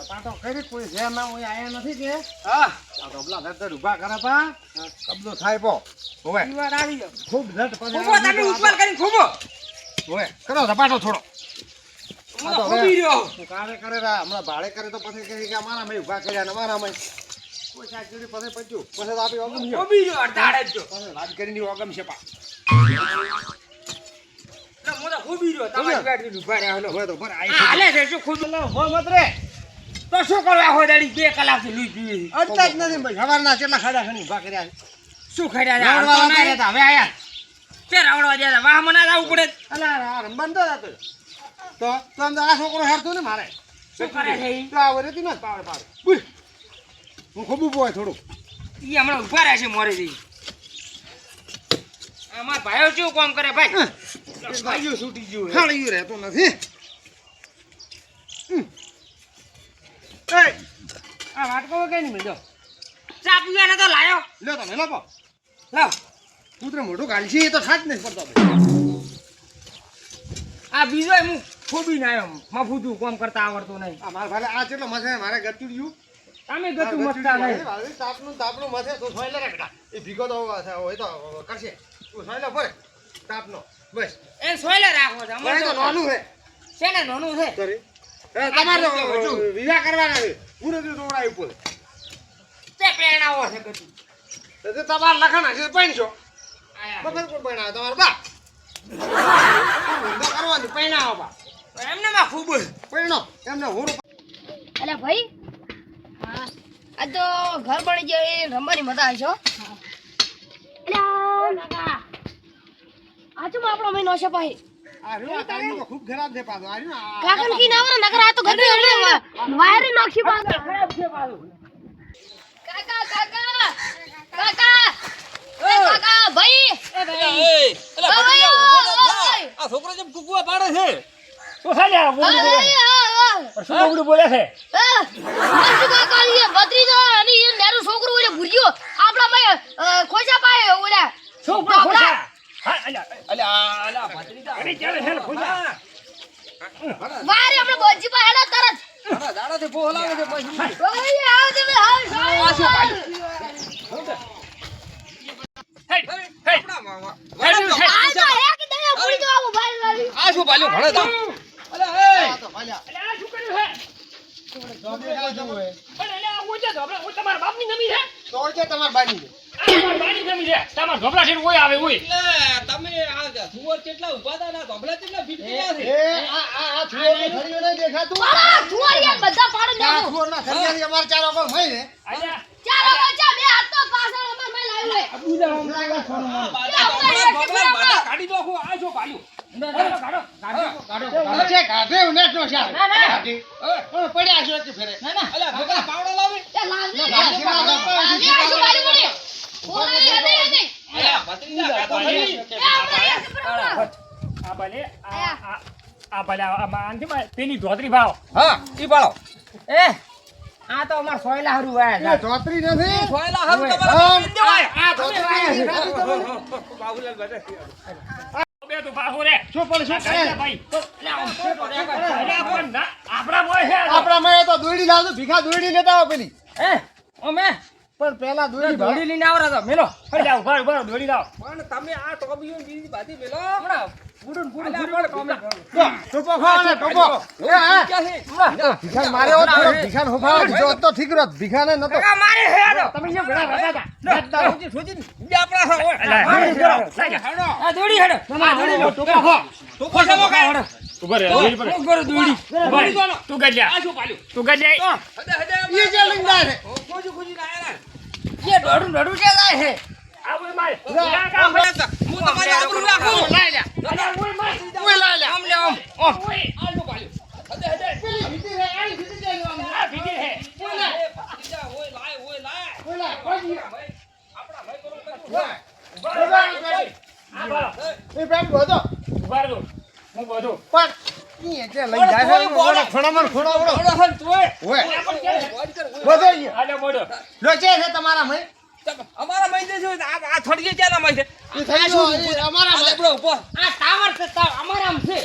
પાટો કરી કોઈ છે ના હું આયા નથી કે હા આ ડબલા ધર ઉભા કરે પા કબજો થાય પો હોવે ઈવાર આવી ગયો ખૂબ ધટ પછી ખૂબો તમે ઉપર કરીને ખૂબો હોવે કરો ધપાટો થોડો હું તો ખૂબી રહ્યો કારે કરે રા હમણાં ભાડે કરે તો પછી કહે કે અમારા મેં ઉભા કર્યા ને અમારા મેં કોઈ સાચી પછી પચ્યું પછી તો આપી ઓગમ ગયો ખૂબી રહ્યો અડધાડે જ જો પછી વાત કરીને ઓગમ છે પા એટલે હું તો ખૂબી રહ્યો તમારી ગાડી ઉભા રહ્યા હલો હવે તો પર આઈ હાલે છે શું ખૂબી લો હો મત રે તો શું કરવા હો દાડી 2 કલાકથી લઈ પીવી અડતા જ નથી ભાઈ સવારના કેટલા ખાડા ખણી ઉભા કર્યા શું ખડ્યા રાવડવા હવે આયા તે રાવડવા જ્યાં વાહ મના જવું પડે અલા રમવાનું તો જતો તો આમ આ છોકરો હેરતો ને મારે શું કરે છે ઈ? તો આ રેતી ના પાવડે પાવડે ઉઈ હું ખોબું પોય થોડું ઈ હમણાં ઉભા રહ્યા છે મોરે જઈ અમાર ભાઈઓ શું કામ કરે ભાઈ ભાઈઓ છૂટી ગયું હે. ખાલી રહેતો નથી એ આ વાટકો કઈ નહીં મળ્યો ચા પીવાને તો લાયો લ્યો તમે લો લાવ કૂતરે મોઢું કાઢી છે એ તો સાચ નહીં પડતો આ બીજો હું ખોબી ના આવ્યો મફુતું કામ કરતા આવડતું નહીં આ મારા ભાલે આ કેટલો મથે મારે ગતું રહ્યું તમે ગતું મસ્તા નહીં તાપનું મથે તો સોય લે બેટા એ ભીગો તો હોય તો કરશે તું સોય લે ભરે તાપનો બસ એ સોયલે રાખો છે અમારે તો નાનું છે છે ને નાનું છે સરી તમારે તો વિવાહ કરવાના છે પૂરે દિવસ દોડાય ઉપર તે પેણાવો છે ગતું તો તમારે લખણ હશે પૈણશો આયા બગર કોણ પૈણાવે તમારે બા ધંધો કરવાની પૈણાવો બા એમને માં ખૂબ પૈણો એમને હોરું અલ્યા ભાઈ હા આ તો ઘર બની ગયો એ રમવાની મજા આવી છો અલ્યા આ ચમ આપણો મહિનો છે ભાઈ આ રહ્યો આ તારીખ તો ખૂબ ખરાબ છે પાછો આ રહ્યો આ કાકન કી ના નગર આ તો ઘર વાયર નાખી પાછો ખરાબ છે પાછું કાકા કાકા કાકા એ કાકા ભાઈ એ ભાઈ એલા ભટિયા ઊભો તો થા આ છોકરો જેમ કુકુવા પાડે છે શું થાય આ બોલ શું બોલ બોલે છે કાકા ઈ બત્રીજો અને એ નેરું છોકરું ઓલે ભૂર્યો આપડા ભાઈ ખોજા પાય ઓલા શું પણ ખોજા હા અલ્યા ભત્રીજા અરે ચાલે છે ખોજા વારે આપણે બોજી પા હેડા તરત દાડા દાડાથી બોલાવે છે પછી ઓય આવ તમે આવ આ શું ભાઈ હે હે આ તો હે કે દયા પૂરી તો આવું ભાઈ લાવી આ શું ભાલ્યો ભણે તો અલ્યા એ તો ભાલ્યા અલ્યા આ શું કર્યું છે જોબે જાવ જવું હે પણ અલ્યા ઓજે ધોબળા ઓ તમારા બાપની નમી છે તો ઓળખે તમાર બાની છે તમારા બાની નમી છે તમારા ધોબળા છે ઓય આવે ઓય તમે આ સુવર કેટલા ઉભા હતા ના ધોબળા કેટલા ફીટ ગયા છે એ આ છુઓની થળીઓ નહીં દેખાતું આ છુવારિયા બધા પાડ આ નાખો છુઓના થળિયાની અમાર ચારો પર મય ને અલ્યા ચાલો બચ્ચા બે હાથ તો પાછળ અમાર મે લાવ્યો હે બુદા આમ લાગે સોનું આ બાજુ ધોબળા ધોબળા બધા કાઢી દો હું આ જો ભાલ્યો કાઢો કાઢો વચ્ચે કાઢે ઉનેટ નો શાક ના, ના. કાઢી પણ પડ્યા છે કે ફેરે ના ના અલ્યા ભગા પાવડો લાવી એ લાવને ના, શીરા આ શું મારી પડે ઓય હદે અલ્યા ભત્રીજા આ તો ભાઈ. ભાઈ આ ભલે આ ભલે આ આંથી પેલી ધોતરી ભાવ હા ઈ પાડો એ આ તો અમાર સોયલા હારું વાયા એ ચોતરી નથી સોયલા હારું ઓય. તમારે આ ધોતરી આયા છે. બાબુલાલ બધા બે તો બાહુ રે શું પણ શું કરે ભાઈ પણ ના આપડા મોય છે આપણા મય તો દોડી લાવજો ભીખા દોડી લેતા આવો પેલી એ ઓમે પણ પેલા દોડી દોડી લઈને આવરા તો મેલો હડા ઉભા ઉભા દોડી લાવ પણ તમે આ ટોબીઓ બીજી બાધી મેલો હમણાં બુડુન બુડુન અલ્યા બુડુન પણ ટોપો ખાઓ ને ટોપો એ હે ક્યાં છે ભીખાને માર્યો હોત તો ભીખાને હુફાવો દીધો હોત તો ઠીક રત ભીખાને નતો કાકા મારે હે આ તમે જે ભેળા રહેતા હતા સોજી સોજી બીજા આપણા હોય આ દોડી હેડો આ દોડી લો ટોપો ખો તો કોસમો કાય ઉભા રે દોડી પર ઉભા રે દોડી ભાઈ તું ગલ્યા આ શું પાલ્યું તું ગલ્યા હદે હદે એ જે લઈને જાય છે ખોજી ખોજી આયા એ દોડું દોડું કે જાય હે આ બોલ માર કાકા ના હું તમારી આબરૂ રાખું લાઈ લે અરે ઓય માર ઓય લાય લે આમ લે આમ આ શું પાલ્યું હદે હદે પેલી ભીતી હે આઈ ભીતી જાય આ ભીગી હે એ ભત્રીજા હોય લાય ઓય લાય કોઈ આપણા ભાઈ કરો આ બોલો એ બેન બોધો ઉભા રહો હું બધું પણ ઈ જે લઈ જાય છે ઓલો ખણામણ ખોડાવડો ઓળખન તોય ઓય બોલ કર બોધો ઈ આલે મોડો લોચે છે તમારા મય અમારા મહિને છે આ થોડી ક્યાં ના મહિને એ થઈ ગયો એ અમારા આ મય લેબડો ઉભો આ ટાવર છે અમારામ છે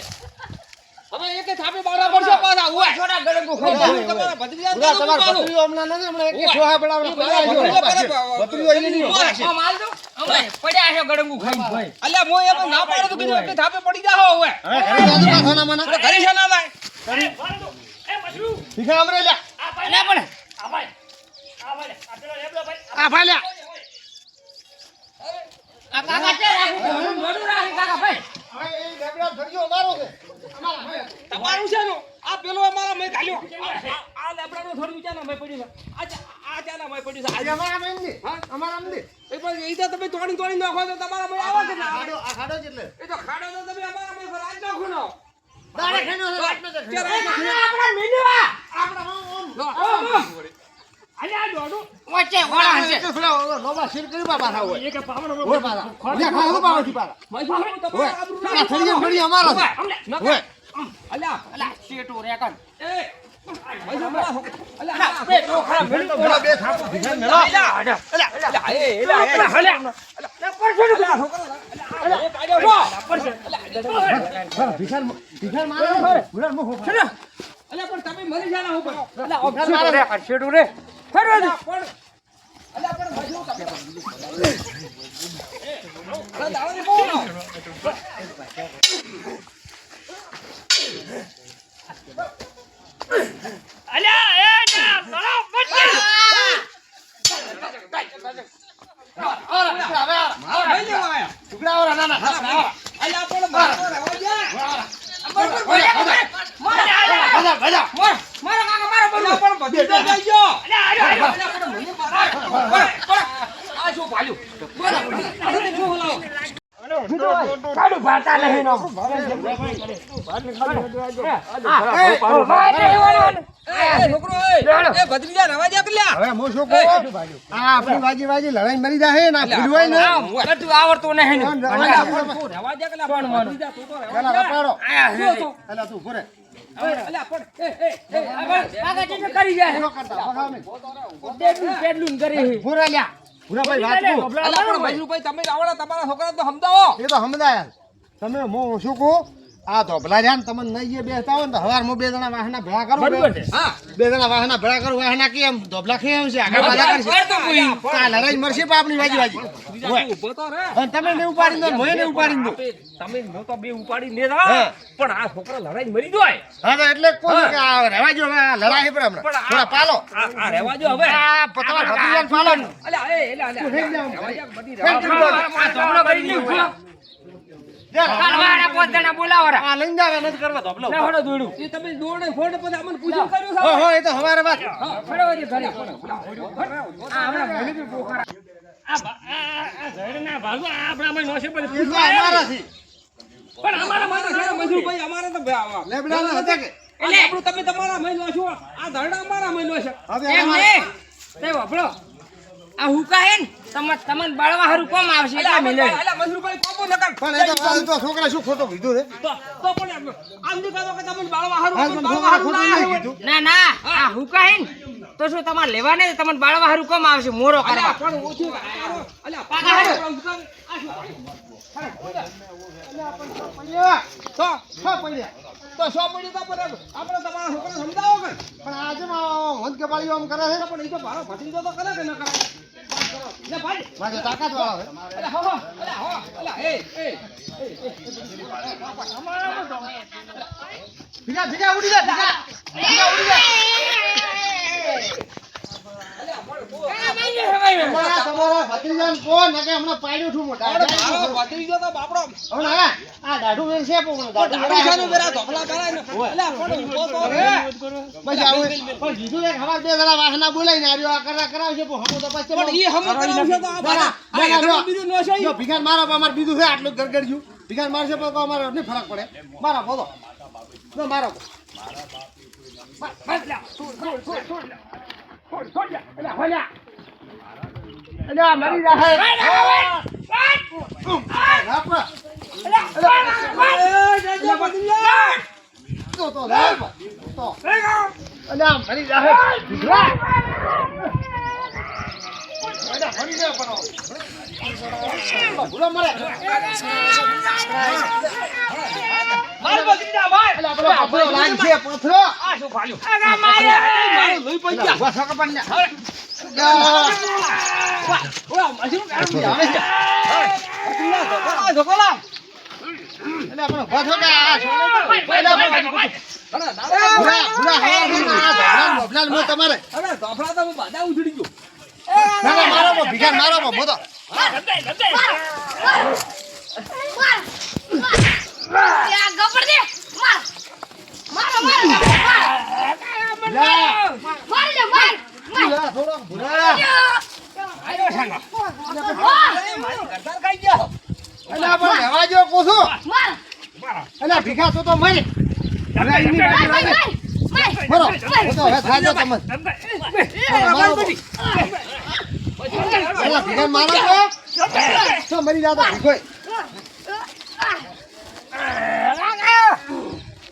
હવે એકે થાપે બાવડા પડશે પાછા ઓય છોડા ગળંગુ ખાઈ જાય તમારા ભત્રીજા પૂરા તો તમારા પાડો. ભત્રીજો હમણાં નથી, હમણાં એક સોહા પડાવડા પડ્યા છે. ભત્રીજો અહીં નહીં હોય. આમ હાલ દો અમે પડ્યા છે ગળંગુ ખાઈ ભાઈ અલ્યા મોય એમ ના પાડો તો કીધું એટલે થાપે પડી જાઓ હવે. હવે ઘરે જાજો પાછો ના મને. ઘરે છે ના ભાઈ. ભીખા અમરે લ્યા. અલ્યા પણ આ ભાઈ લ્યા. આ કાકા છે રાખું મોડું રાખી કાકા ભાઈ હવે એ લેબડા ભર્યો અમારો છે. તમારું છે નો આ પેલો અમારા મેં ઘાલ્યો. આ લેબડાનો થોડું વિચારના મેં પડ્યું છે. આ ચાના મેં પડ્યું છે. આજે અમારા માં એમ નહીં. અમારા આમ નહીં. એ પણ એ તો તમે તોડી નાખો તો તમારા મેં આવે કે ના આવે? આ ખાડો જ એટલે. એ તો ખાડો તો તમે અમારા મેં રાજ નાખો ને. દાડે ખાનો છે, રાતનો છે. આપણા મીંડવા આપણા આમ. અલ્યા દોડું વચ્ચે વાળા હશે એ પેલા લોબા શીર કરી બાબા થાવ હોય. એ કે પાવનો હોય પાછા. લ્યા ખાવા બાબા થી પાછા. મજૂર તમારા હોય. આબરૂ આ થળિયા ફળિયા અમારો છે. હોય. અલ્યા અલ્યા શેટો રેકન એ મજૂર મારા છોકરા. અલ્યા બે ડોખરા મેળું પેલા બે થાપ ભીખા મેલો. ભીખા મારે. ગુલામ મો હોપા. અલ્યા પણ તમે મરી જાના ઉપર. શેટો રેકન શેટો રે ફેરવા દે અલ્યા પણ મજૂર તમે. અલ્યા દાવાની બહુ ના. અલ્યા એ ના તળો બચી ભાઈ લેવા આયા. ટુકડા વાળા ના ના. અલ્યા પણ મારો રહેવા દે. ભજા ભજા. મારો કાકા મારો અલ્યા પણ બધી તો જઈ ગયો. અલ્યા અલ્યા પણ મને મારા. આ શું ભાલ્યું? આ શું હલાવો? કાડું ભાતા નહીં નો એ છોકરો એ ભત્રીજા રવા દે પેલા. હવે હું શું કહું? આ આપણી વાજી લડાઈ મરી જાય ના ભૂલવાય ને. કટુ આવડતું નહીં રવા દે પેલા ભત્રીજા તું તો રવા પેલા દે. રપાડો. આયા એલા તું ફરે. અલ્યા પણ કાકા જે કરી જાય ન કરતા બહાર નહીં. પેડલું કરી ફરે લ્યા. ભૂરા ભાઈ વાત કહું. અલ્યા પણ મજરૂભાઈ તમે આવડા તમારા છોકરા તો સમજાવો. એ તો સમજાય. તમે હું શું કહું? આ ધોબલા રહ્યા ને તમને નહીં બેસતા હોય ને તો હવારમાં બે જણા વાહના ભેળા કરો. બરોબર છે. હા બે જણા વાહના ભેળા કરો. વાહના કેમ ધોબલા ખેમ છે આગળ પાછા કરશે. આ લડાઈ મરશે પણ આપણી વાજી. ભત્રીજા તું ઊભો તો રહે. અને તમે ને ઉપાડી દો મોય ને ઉપાડી દો. તમે નો તો બે ઉપાડી ને જા. પણ આ છોકરા લડાઈ મરી જાય. હા તો એટલે કોણ કે આ રહેવા જો હવે આ લડાઈ પર હમણાં પણ થોડા પાલો. આ રહેવા જો હવે. આ પતવા ભત્રીજાને પાલો. અલ્યા અલ્યા રહેવા દે બધી રહેવા દે. આ ધોબલો કરી નહીં કાલવાડા પોતાના બોલાવરા આ લઈને જાવે નથી કરવા ધોબલો. ના હોડો દોડું એ તમે દોડે ફોડ પછી અમને પૂછ્યું કર્યું હો છે. હો એ તો હવારે વાત. ફળો દે ઘરે આ હમણાં ભણી બી પોખરા આ ઝડના ભાગો આપણામાં નોશે પર એ તો અમારાથી. પણ અમારા માટે છે મજૂરભાઈ અમારે તો લેબડાના હતા કે એટલે આપણું તમે તમારા મહિનો છો. આ ધરડા અમારા મહિનો છે. હવે એમ અમારા- ને તે વપડો આ હુકા હે ને તમને બાળવા હારું કોમ આવશે એટલે મિલે અલ્યા મજૂરભાઈ કોપો નકર. પણ એ તો આ તો છોકરા શું ખોટું કીધું રે. તો પણ આમ ની કહો કે તમને બાળવા હારું હાલ પણ છોકરા ખોટું નહીં કીધું. ના ના આ હુકા હે ને તો શું તમારે લેવા ને તમને બાળવા હારું કોમ આવશે મોરો અલ્યા કરવા પણ ઓછું અલ્યા પાકા હારું. આ શું પડ્યા. તો હા પડ્યા. તો સો પડ્યું તો પણ આપણે તમારા છોકરાને સમજાવો કે પણ આજે વંત કપાળીઓ આમ કરે છે. પણ એ તો મારો ભત્રીજો તો કરે કે ન કરે. લે ભાઈ મારે તાકાત વાળો છે. અલ્યા હો અલ્યા હો અલ્યા એ ભીગા ભીગા ઉડી જા ભીગા. ભીગા ઉડી જા. તમારા તમારા ભત્રીજાને કોણ નકે હમણાં પાડ્યું છું મોટા. મારો ભત્રીજો તો બાપડો હમણાં આ દાઢું વેર છે પણ દાઢું દારૂ વેર બેરા ધોકલા કરાય ને અલ્યા પણ ઊભો તો રે. પછી આવું પણ બીજું એક હવાર બે જણા વાહના બોલાઈને આવ્યો આ કરાવશે પણ હમું તો પછી પણ ઈ હમ કરાવશે તો આ ના, ના, ના, આ બીજું નો છે જો ભીખાન મારો પણ અમારે બીજું છે આટલું ગરગડ્યું. ભીખાન મારશે પણ અમારે નહીં ફરક પડે. મારો બોલો જો મારો અલ્યા મરી જાય. તો લે તો અલ્યા મરી જાય. ભીખરા. અલ્યા મરી જાય પણ ભૂલો મરે. માર ભત્રીજા ભાઈ આપણો પથરો લાગશે, પથરો. આ શું ફાલ્યું? મારું લોહી પડી ગયા. ઊભા થો કે પણ ને. ઓલા મશીન કાઢી આવે છે. આ ધોકોલા. એટલે આપણો ઊભા થો કે આ છોડે તો. ભૂરા, ભૂરા, ભૂરા હવા છે ને આ ધોબલાને બોબલાને મોં તમારે. અરે ધોફડા તો હું બાધા ઉજળી ગયો. ના, ના, મારો મો, ભીખાને મારો મો, મોતો. આ ગબર દે માર મારો માર જા. માર લે માર ભૂરા, થોડો ભૂરા. આયો છે ને. મારી ગરદાર ખાઈ ગયા. એટલે આપણે રહેવા જેવો પૂછું. માર એટલે ભીખા તો મરી. ભૂરા એની બાજુ લાગે. મરો. એ તો હવે થાજો તમે. મારો મો. એટલે ભીખાને મારો તો મરી જાતો ભીખોય.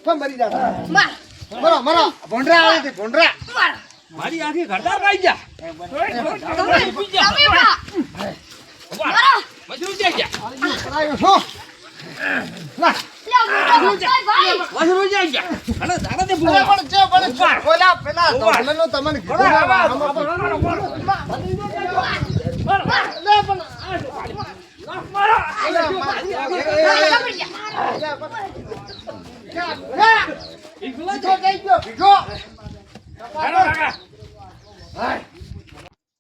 તો મરી જાતો. માર મરો, મરો. ભોંડરા આવે છે, ભોંડરા. માર મારી આખી ગરદાર ખાઈ ગયા. તમે મારો મજૂર જઈ ગયા. કરાયો છો? ના. લે મોટો ભાઈ મજૂર જઈ ગયા. અને દાડા તે અરે ભૂલા. પણ જો પણ બોલા પેલા ધોબલાનું તમને કીધું ને, આમાં પણ-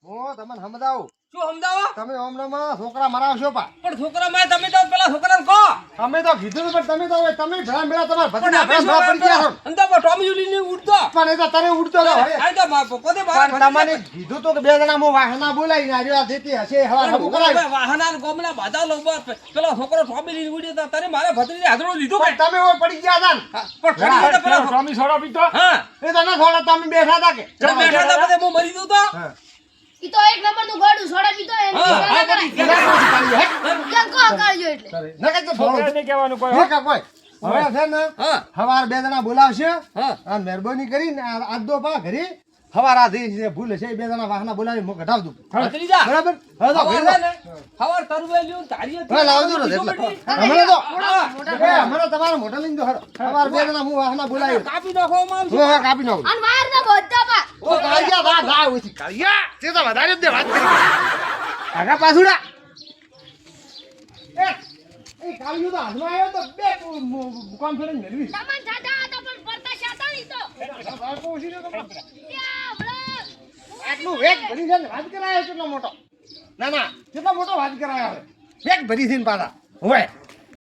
હું તમને સમજાવું. શું સમજાવો? તમે ઓમનામાં છોકરા મરાવશો પા. પણ છોકરા માં તમે તો પેલા છોકરાને કહો. અમે તો કીધું પણ તમે તો હવે તમે ભેળા ભેળા તમારા પણ ભત્રીજા આપણે ભેળા પડી ગયા છો. અંદર ટોમી જુલીને ઉડતો. પણ એ તો તને ઉડતો ન હોય. આ તો પોતે બહાર પણ તમને કીધું તો કે બે જણા હું વાહના બોલાવીને આવ્યો આ જેથી હશે હવા હબુ કરાવી. વાહના ગોમના બાધા લોકો પેલો છોકરો ટોમી લઈને ઉડ્યો તો તારે મારે ભત્રીજે હાથડો લીધો પણ તમે ઓય પડી ગયા હતા ને. પણ ફરી તો પેલો ટોમી સોડા પીતો. હા એ તો ના થોડા તમે બેઠા હતા કે જો બેઠા હતા બધે હું મરી દઉં તો હા. ઈ તો એક નંબર નું ગાડું સોડા પીતો એને હા, સોડા હા, કરાય. હે? કેમ કો કાઢ્યો એટલે ના કઈ તો છોકરાને કહેવાનું કોઈ હે કા કોઈ હવે છે ને હા હવાર બે જણા બોલાવશે હા આ મહેરબાની કરીને આ દો પા ઘરે હવાર આ થઈ છે ભૂલ છે એ બે જણા વાહના બોલાવી હું કઢાવ દઉં ભત્રીજા બરાબર હવે તો હવાર ભેગો. છે ને, હવાર તરવે લ્યો તારીએ હવે લાવજો ને એટલે હમણાં તો એ હમણાં તમારો મોટા લઈને દો હરો હવાર બે જણા હું વાહના બોલાવી કાપી નાખવામાં આવશે. હું હવે કાપી નાખું અને વાયર ના બધા પા ઓ કાળિયા દા દા ઓછી કાળિયા તે તો વધારે જ દે વાત કરી આગા પાછુડા એ કાળિયો તો હાથમાં આવ્યો તો બે મુકામ ફેરીને મેળવી તમાર જાડા હતા પણ પડતા શાતા ની તો આટલું વેગ ભરી છે ને વાત કરાયો કેટલો મોટો ના ના કેટલો મોટો વાત કરાયો હવે વેગ ભરી છે ને પાછા હોય